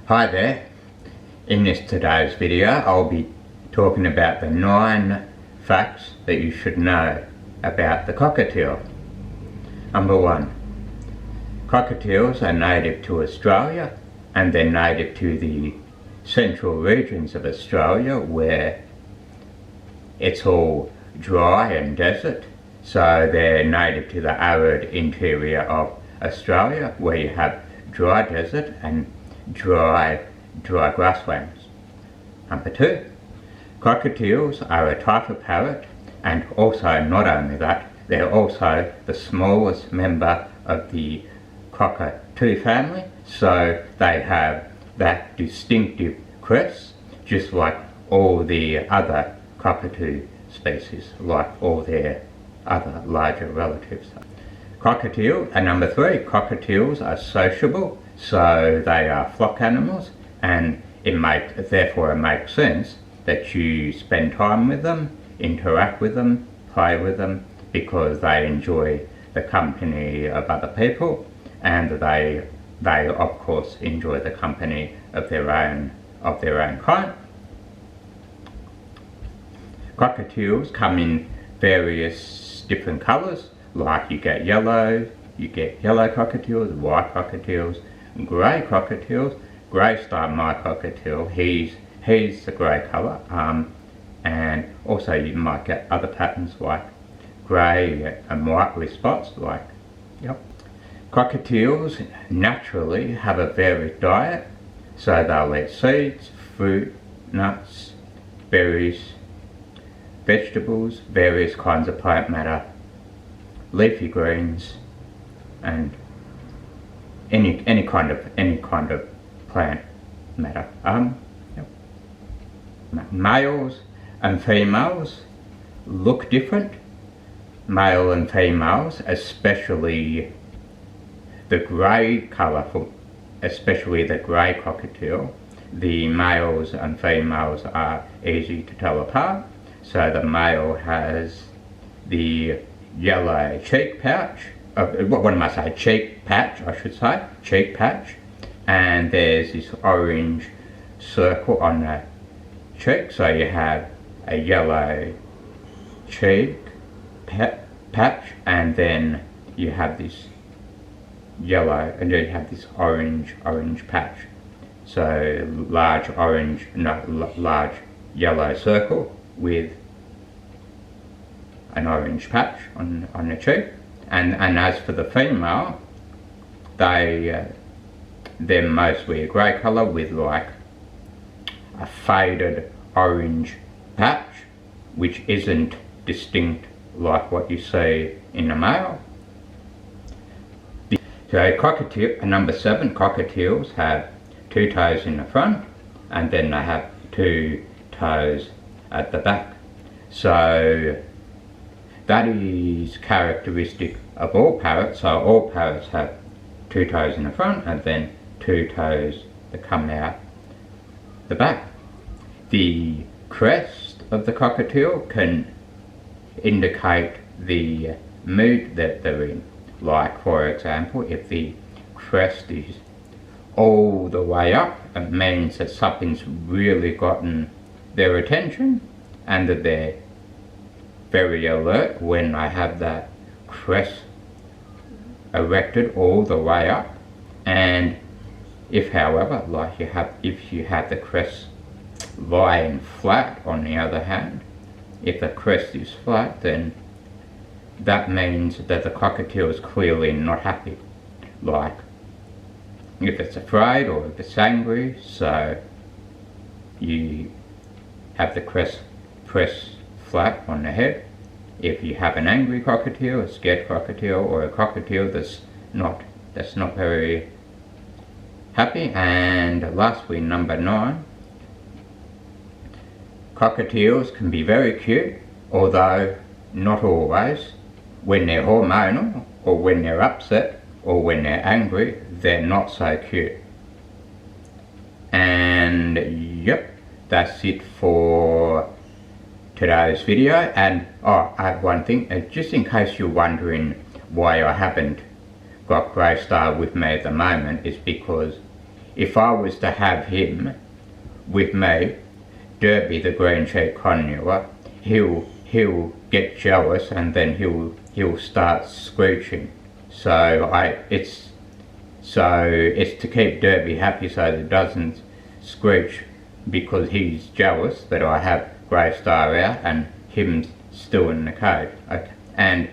Hi there. In today's video I'll be talking about the 9 facts that you should know about the cockatiel. Number 1. Cockatiels are native to Australia, and they're native to the central regions of Australia where it's all dry and desert. So they're native to the arid interior of Australia where you have dry desert and dry grasslands. Number 2. Cockatiels are a type of parrot, and also not only that, they're also the smallest member of the cockatoo family, so they have that distinctive crest just like all the other cockatoo species, like all their other larger relatives. Cockatiel, and number 3, cockatiels are sociable, so they are flock animals, and therefore it makes sense that you spend time with them, interact with them, play with them, because they enjoy the company of other people, and they of course enjoy the company of their own kind. Cockatiels come in various different colours, like you get yellow cockatiels, white cockatiels, grey cockatiels. Greystar, my cockatiel, he's the grey colour, and also you might get other patterns like grey and white with spots, like, yep. Cockatiels naturally have a varied diet, so they'll eat seeds, fruit, nuts, berries, vegetables, various kinds of plant matter, leafy greens, and any kind of plant matter. Yep. Males and females look different. Male and females, especially the grey colour, especially the grey cockatiel, the males and females are easy to tell apart. So the male has the yellow cheek patch, cheek patch, and there's this orange circle on the cheek, so you have a yellow cheek patch, and then you have this yellow, and then you have this orange patch. So large yellow circle with an orange patch on the cheek. And as for the female, they're mostly a grey colour with like a faded orange patch, which isn't distinct like what you see in a male. So number 7, cockatiels have 2 toes in the front, and then they have 2 toes at the back. So that is characteristic of all parrots. So all parrots have 2 toes in the front and then 2 toes that come out the back. The crest of the cockatiel can indicate the mood that they're in. Like, for example, if the crest is all the way up, it means that something's really gotten their attention and that they're very alert when I have that crest erected all the way up. And if, however, if you have the crest lying flat, on the other hand, if the crest is flat, then that means that the cockatiel is clearly not happy. Like, if it's afraid or if it's angry, so you have the crest pressed flat on the head. If you have an angry cockatiel, a scared cockatiel, or a cockatiel that's not very happy. And lastly, number 9, cockatiels can be very cute, although not always. When they're hormonal, or when they're upset, or when they're angry, they're not so cute. And yep, that's it for today's video. And I have one thing, just in case you're wondering why I haven't got Greystar with me at the moment, is because if I was to have him with me, Deby the green cheek conure, he'll get jealous and then he'll start screeching. So it's to keep Deby happy so that it doesn't screech because he's jealous that I have Greystar out and him still in the cage. Okay. And